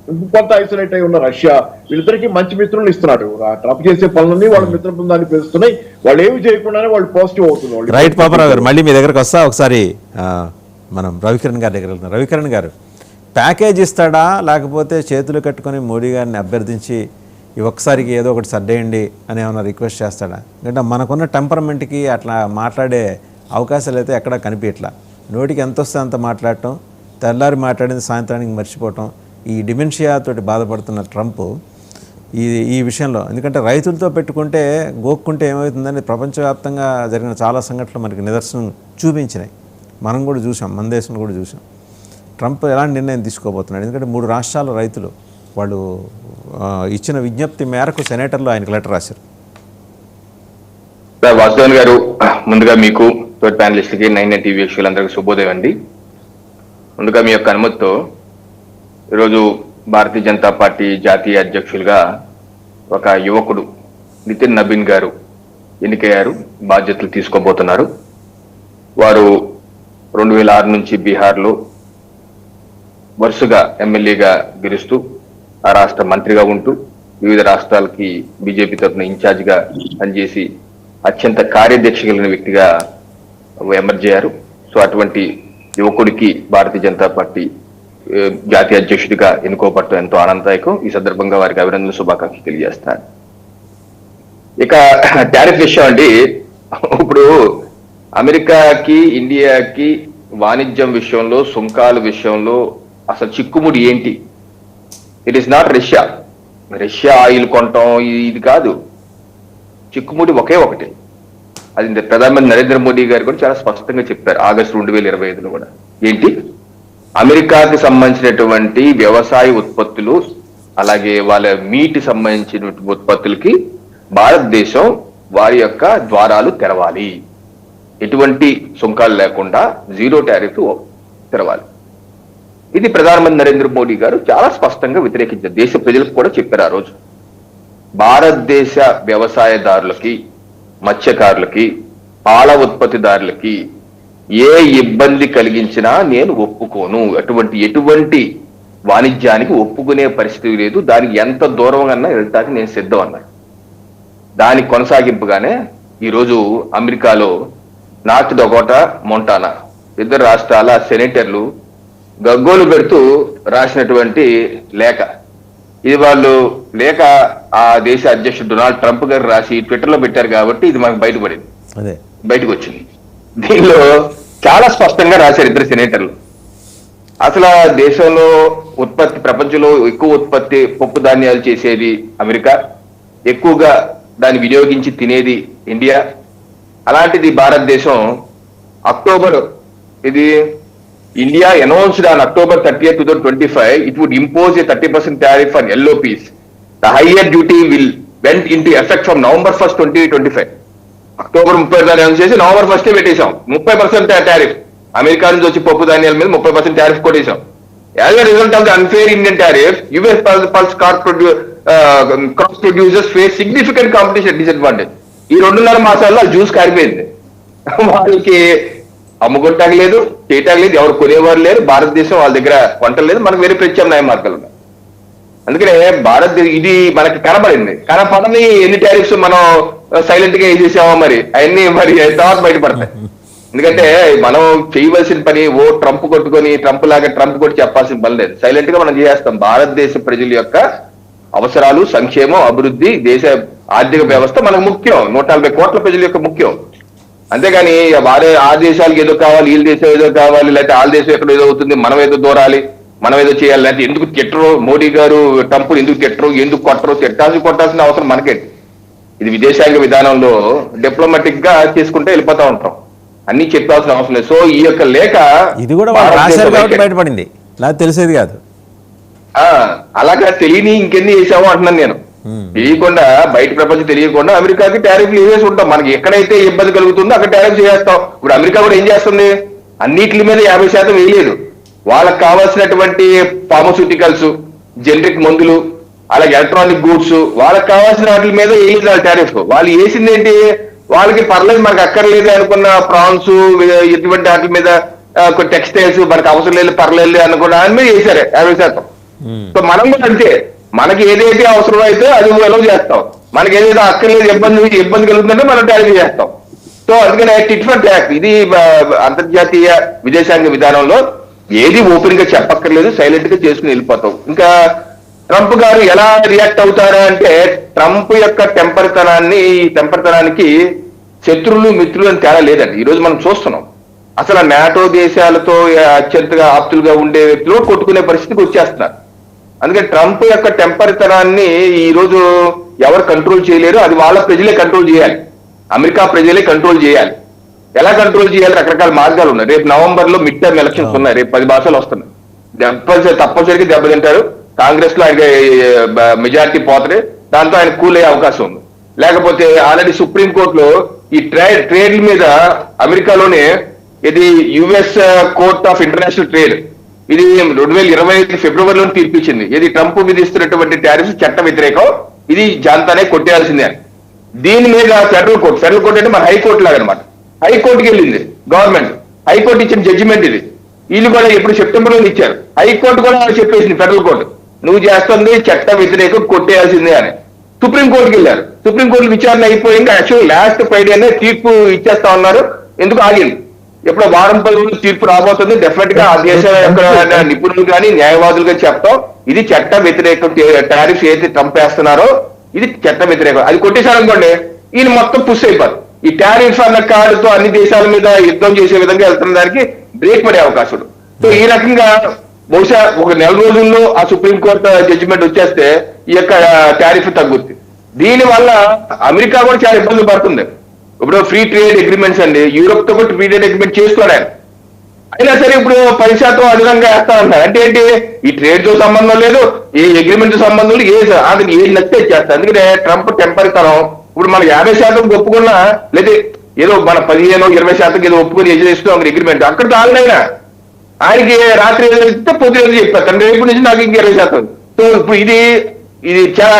కొంత ఐసోలేట్ అయి ఉన్న రష్యా వీళ్ళిద్దరికి మంచి మిత్రులు ఇస్తున్నాడు. ట్రంప్ చేసే పనులన్నీ వాళ్ళ మిత్ర బృందాన్ని పెంచుతున్నాయి. వాళ్ళు ఏమి చేయకుండానే వాళ్ళు పాజిటివ్ అవుతున్నారు. రైట్ పాపారావు గారు, మళ్ళీ మీ దగ్గరకు వస్తా. ఒకసారి మనం రవికిరణ్ గారి దగ్గర వెళ్తున్నాం. రవికిరణ్ గారు, ప్యాకేజ్ ఇస్తాడా లేకపోతే చేతులు కట్టుకొని మోడీ గారిని అభ్యర్థించి ఈ ఒక్కసారికి ఏదో ఒకటి సర్దేయండి అని ఏమైనా రిక్వెస్ట్ చేస్తాడా? ఎందుకంటే మనకున్న టెంపర్మెంట్కి అట్లా మాట్లాడే అవకాశాలు అయితే ఎక్కడా కనిపించట్లా. నోటికి ఎంత వస్తే అంత మాట్లాడటం, తెల్లారి మాట్లాడింది సాయంత్రానికి మర్చిపోవటం, ఈ డిమెన్షియా తోటి బాధపడుతున్న ట్రంప్ ఈ విషయంలో, ఎందుకంటే రైతులతో పెట్టుకుంటే గోక్కుంటే ఏమవుతుందని ప్రపంచవ్యాప్తంగా జరిగిన చాలా సంఘటనలు మనకి నిదర్శనం చూపించినాయి. మనం కూడా చూసాం, మన దేశంలో కూడా చూసాం. ట్రంప్ ఎలాంటి నిర్ణయం తీసుకోబోతున్నాడు? ఎందుకంటే 3 రాష్ట్రాల రైతులు వాళ్ళు ఇచ్చిన విజ్ఞప్తి మేరకు సెనేటర్లు ఆయనకు లెటర్ రాశారు. వాసుదేవన్ గారు, ముందుగా మీకు తోటి ప్యానలిస్ట్కి 9 టీవీ వీక్షకులందరికీ శుభోదయం అండి. ముందుగా మీ యొక్క అనుమతితో ఈరోజు భారతీయ జనతా పార్టీ జాతీయ అధ్యక్షులుగా ఒక యువకుడు నితిన్ నబీన్ గారు ఎన్నికయ్యారు, బాధ్యతలు తీసుకోబోతున్నారు. వారు 2006 నుంచి బీహార్లో వరుసగా ఎమ్మెల్యేగా గెలుస్తూ ఆ రాష్ట్ర మంత్రిగా ఉంటూ వివిధ రాష్ట్రాలకి బీజేపీ తరఫున ఇన్ఛార్జిగా పనిచేసి అత్యంత కార్యదీక్ష కలిగిన వ్యక్తిగా ఎమర్జ్ అయ్యారు. సో అటువంటి యువకుడికి భారతీయ జనతా పార్టీ జాతీయ అధ్యక్షుడిగా ఎన్నుకోబడటం ఎంతో ఆనందదాయకం. ఈ సందర్భంగా వారికి అభినందనలు, శుభాకాంక్షలు తెలియజేస్తారు. ఇక టారిఫ్ విషయం అండి, ఇప్పుడు అమెరికాకి ఇండియాకి వాణిజ్యం విషయంలో, సుంకాల విషయంలో అసలు చిక్కుముడి ఏంటి? It is not Russia oil కొనటం ఇది కాదు. చిక్కుముడి ఒకే ఒకటి. అది ప్రధానమంత్రి నరేంద్ర మోడీ గారు కూడా చాలా స్పష్టంగా చెప్పారు ఆగస్టు 2025లో కూడా. ఏంటి? అమెరికాకి సంబంధించినటువంటి వ్యవసాయ ఉత్పత్తులు, అలాగే వాళ్ళ మీట్ సంబంధించిన ఉత్పత్తులకి భారతదేశం వారి యొక్క ద్వారాలు తెరవాలి. ఎటువంటి సుంకాలు లేకుండా జీరో టారిఫ్ తెరవాలి. ఇది ప్రధానమంత్రి నరేంద్ర మోడీ గారు చాలా స్పష్టంగా వ్యతిరేకించారు. దేశ ప్రజలకు కూడా చెప్పారు ఆ రోజు. భారతదేశ వ్యవసాయదారులకి, మత్స్యకారులకి, పాల ఉత్పత్తిదారులకి ఏ ఇబ్బంది కలిగించినా నేను ఒప్పుకోను. ఎటువంటి వాణిజ్యానికి ఒప్పుకునే పరిస్థితి లేదు. దానికి ఎంత దూరంగా వెళ్తానికి నేను సిద్ధం అన్నాను. దానికి కొనసాగింపుగానే ఈరోజు అమెరికాలో నార్త్ డకోటా, మొంటానా 2 రాష్ట్రాల సెనేటర్లు గగ్గోలు పెడుతూ రాసినటువంటి లేఖ ఇది. వాళ్ళు లేఖ ఆ దేశ అధ్యక్షుడు డొనాల్డ్ ట్రంప్ గారు రాసి ట్విట్టర్లో పెట్టారు కాబట్టి ఇది మనకు బయటకు వచ్చింది. దీనిలో చాలా స్పష్టంగా రాశారు 2 సెనేటర్లు. అసలు దేశంలో ప్రపంచంలో ఎక్కువ ఉత్పత్తి పప్పు ధాన్యాలు చేసేది అమెరికా, ఎక్కువగా దాన్ని వినియోగించి తినేది ఇండియా. అలాంటిది భారతదేశం India announced on October 30th, 2025, it would impose a 30% tariff on LOPs. The higher duty went into effect from November 1st, 2025. October 30 announce చేసి నవంబర్ 1st పెట్టేశాం 30% టారిఫ్. అమెరికా నుంచి వచ్చి పప్పు ధాన్యాల మీద 30% టారిఫ్ కొట్టేశాం. As a result of the unfair Indian tariff, US pulse crop producers face significant competition disadvantage. ఈ 2.5 మాసాల్లో జ్యూస్ కారిపోయింది. వాళ్ళకి అమ్ముకుంటానికి లేదు, చేయటానికి లేదు, ఎవరు కొనేవారు లేరు. భారతదేశం వాళ్ళ దగ్గర కొంటలు లేదు, మనకు వేరే ప్రత్యామ్నాయ మార్గాలు ఉన్నాయి. అందుకనే ఇది మనకి కనపడని ఎన్ని టారిఫ్స్ మనం సైలెంట్ గా వేసేసామో అవన్నీ తర్వాత బయటపడతాయి. ఎందుకంటే మనం చేయవలసిన పని ట్రంప్ కొట్టి చెప్పాల్సిన పని లేదు. సైలెంట్ గా మనం చేస్తాం. భారతదేశ ప్రజల యొక్క అవసరాలు, సంక్షేమం, అభివృద్ధి, దేశ ఆర్థిక వ్యవస్థ మనకు ముఖ్యం. 140 కోట్ల ప్రజల యొక్క ముఖ్యం. అంతేగాని ఆ దేశాలకు ఏదో కావాలి, వీళ్ళ దేశం ఏదో కావాలి, లేకపోతే వాళ్ళ దేశం ఎక్కడ ఏదో అవుతుంది, మనం ఏదో దూరాలి, మనం ఏదో చేయాలి, లేకపోతే ఎందుకు తిట్టరు మోడీ గారు ట్రంప్ ఎందుకు తిట్టరు, ఎందుకు కొట్టాల్సిన అవసరం మనకేంటి? ఇది విదేశాంగ విధానంలో డిప్లొమాటిక్ గా చేసుకుంటే వెళ్ళిపోతా ఉంటాం. అన్ని చెప్పాల్సిన అవసరం లేదు. సో ఈ యొక్క లేఖ ఇది కూడా బయటపడింది, నాకు తెలిసేది కాదు. అలాగా తెలియని ఇంకెన్ని చేసామో అంటున్నాను నేను. తెలియకుండా, బయట ప్రపంచం తెలియకుండా అమెరికాకి టారిఫ్లు వేసి ఉంటాం. మనకి ఎక్కడైతే ఇబ్బంది కలుగుతుందో అక్కడ టారిఫ్ చేస్తాం. ఇప్పుడు అమెరికా కూడా ఏం చేస్తుంది? అన్నిటి మీద 50% వేయలేదు. వాళ్ళకి కావాల్సినటువంటి ఫార్మస్యూటికల్స్, జనరిక్ మందులు, అలాగే ఎలక్ట్రానిక్ గూడ్స్, వాళ్ళకి కావాల్సిన వాటి మీద వేయలేదు వాళ్ళ టారిఫ్. వాళ్ళు వేసింది ఏంటి? వాళ్ళకి పర్లేదు, మనకు అక్కర్లేదు అనుకున్న ప్రాన్స్, ఇటువంటి వాటి మీద, టెక్స్టైల్స్ మనకు అవసరం లేదు, పర్లేదు అనుకున్న దాని మీద వేసారు 50%. సో మనం కూడా అంతే, మనకి ఏదైతే అవసరం అయితే అది ఎలవ్ చేస్తాం, మనకి ఏదైతే అక్కర్లేదు ఇబ్బంది కలుగుతుందంటే మనం టారిఫ్ చేస్తాం. సో అందుకనే టిట్ ఫర్ ట్యాక్ ఇది అంతర్జాతీయ విదేశాంగ విధానంలో ఏది ఓపెన్ గా చెప్పక్కర్లేదు, సైలెంట్ గా చేసుకుని వెళ్ళిపోతాం. ఇంకా ట్రంప్ గారు ఎలా రియాక్ట్ అవుతారా అంటే, ట్రంప్ యొక్క టెంపర్తనానికి శత్రువులు మిత్రులు అని తేడా లేదండి. ఈ రోజు మనం చూస్తున్నాం, అసలు నాటో దేశాలతో అత్యంతగా ఆప్తులుగా ఉండే వ్యక్తులు కొట్టుకునే పరిస్థితికి వచ్చేస్తున్నారు. అందుకని ట్రంప్ యొక్క టెంపర్తనాన్ని ఈ రోజు ఎవరు కంట్రోల్ చేయలేరు, అది వాళ్ళ ప్రజలే కంట్రోల్ చేయాలి, అమెరికా ప్రజలే కంట్రోల్ చేయాలి. ఎలా కంట్రోల్ చేయాలి, రకరకాల మార్గాలు ఉన్నాయి. రేపు నవంబర్ లో మిడ్ టర్మ్ ఎలక్షన్స్ ఉన్నాయి, రేపు 10 భాషలు వస్తున్నాయి. తప్పనిసరిగా దెబ్బతింటారు, కాంగ్రెస్ లో ఆయన మెజారిటీ పోతుంది, దాంతో ఆయన కూల్ అయ్యే అవకాశం ఉంది. లేకపోతే ఆల్రెడీ సుప్రీం కోర్టులో ఈ ట్రేడ్ల మీద అమెరికాలోనే ఇది US court of international trade ఇది 2025 ఫిబ్రవరిలో తీర్పిచ్చింది. ఇది ట్రంప్ విధిస్తున్నటువంటి టారిఫ్స్ చట్ట వ్యతిరేకం, ఇది జాంతానే కొట్టేయాల్సిందే అని. దీని మీద ఫెడరల్ కోర్ట్ అంటే మన హైకోర్టు లాగా అనమాట, హైకోర్టుకి వెళ్ళింది గవర్నమెంట్, హైకోర్టు ఇచ్చిన జడ్జిమెంట్ ఇది. వీళ్ళు కూడా ఇప్పుడు సెప్టెంబర్ లో ఇచ్చారు, హైకోర్టు కూడా చెప్పేసింది ఫెడరల్ కోర్టు నువ్వు చేస్తుంది చట్ట వ్యతిరేకం కొట్టేయాల్సిందే అని. సుప్రీం కోర్టుకి వెళ్ళారు, సుప్రీం కోర్టు విచారణ అయిపోయింది. యాక్చువల్ లాస్ట్ ఫ్రైడేనే తీర్పు ఇచ్చేస్తా ఉన్నారు, ఎందుకు ఆగింది, ఎప్పుడో వారం 10 రోజులు తీర్పు రాబోతుంది. డెఫినెట్ గా ఆ దేశ యొక్క నిపుణులు కానీ న్యాయవాదులు కానీ చెప్తాం, ఇది చట్ట వ్యతిరేకం, టారిఫ్స్ ఏదైతే ట్రంప్ వేస్తున్నారో ఇది చట్ట వ్యతిరేకం. అది కొట్టేశారనుకోండి ఈయన మొత్తం పుష్ అయిపోదు. ఈ టారిఫ్ అన్న కార్డుతో అన్ని దేశాల మీద యుద్ధం చేసే విధంగా వెళ్తున్న దానికి బ్రేక్ పడే అవకాశం. సో ఈ రకంగా బహుశా ఒక నెల రోజుల్లో ఆ సుప్రీంకోర్టు జడ్జిమెంట్ వచ్చేస్తే ఈ యొక్క టారిఫ్ తగ్గుద్ది. దీని వల్ల అమెరికా కూడా చాలా ఇబ్బందులు పడుతుంది. ఇప్పుడు ఫ్రీ ట్రేడ్ అగ్రిమెంట్స్ అండి, యూరోప్ తో కూడా ఫ్రీ ట్రేడ్ అగ్రిమెంట్ చేసుకోవడానికి, అయినా సరే ఇప్పుడు 10% అదనంగా వేస్తా ఉంటారు. అంటే ఏంటి, ఈ ట్రేడ్ తో సంబంధం లేదు, ఏ అగ్రిమెంట్ తో సంబంధం లేదు, అది ఏం నచ్చితే చేస్తారు. అందుకనే ట్రంప్ టెంపర్తనం ఇప్పుడు మన 50% ఒప్పుకున్నా, లేదా ఏదో మన 15-20% ఏదో ఒప్పుకొని చేస్తున్నాం అగ్రిమెంట్, అక్కడ తాగినైనా ఆయనకి రాత్రి ఏదైతే పొద్దున చెప్పారు తండ్రి రేపు నుంచి నాకు ఇంక 20%. సో ఇప్పుడు ఇది చాలా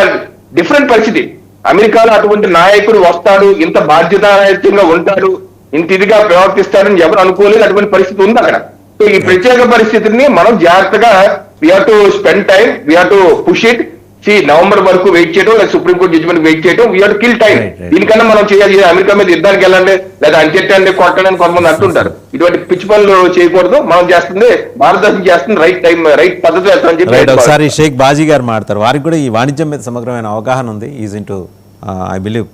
డిఫరెంట్ పరిస్థితి. అమెరికాలో అటువంటి నాయకుడు వస్తాడు, ఇంత బాధ్యతాయుతంగా ఉంటాడు, ఇంత ఇదిగా ప్రవర్తిస్తాడని ఎవరు అనుకోలేదు, అటువంటి పరిస్థితి ఉంది అక్కడ. సో ఈ ప్రత్యేక పరిస్థితిని మనం జాగ్రత్తగా we have to spend time, we have to push it. November వరకు వెయిట్ చేయడం, లేదా సుప్రీంకోర్టు జడ్జిమెంట్ వెయిట్ చేయడం, we have to kill time. దీనికన్నా మనం చేయాలి, అమెరికా మీద యుద్ధానికి వెళ్ళండి లేదా అంచెట్టండి కొట్టండి కొంతమంది అంటుంటారు. ఇటువంటి పిచ్చి పనులు చేయకూడదు. మనం చేస్తుంది భారతదేశం చేస్తుంది రైట్ టైం రైట్ పద్ధతి వేస్తామని చెప్పి. ఒకసారి షేక్ బాజీ గారు మాట్లాడతారు, వారికి కూడా ఈ వాణిజ్యం మీద సమగ్రమైన అవగాహన ఉంది. Is into I believe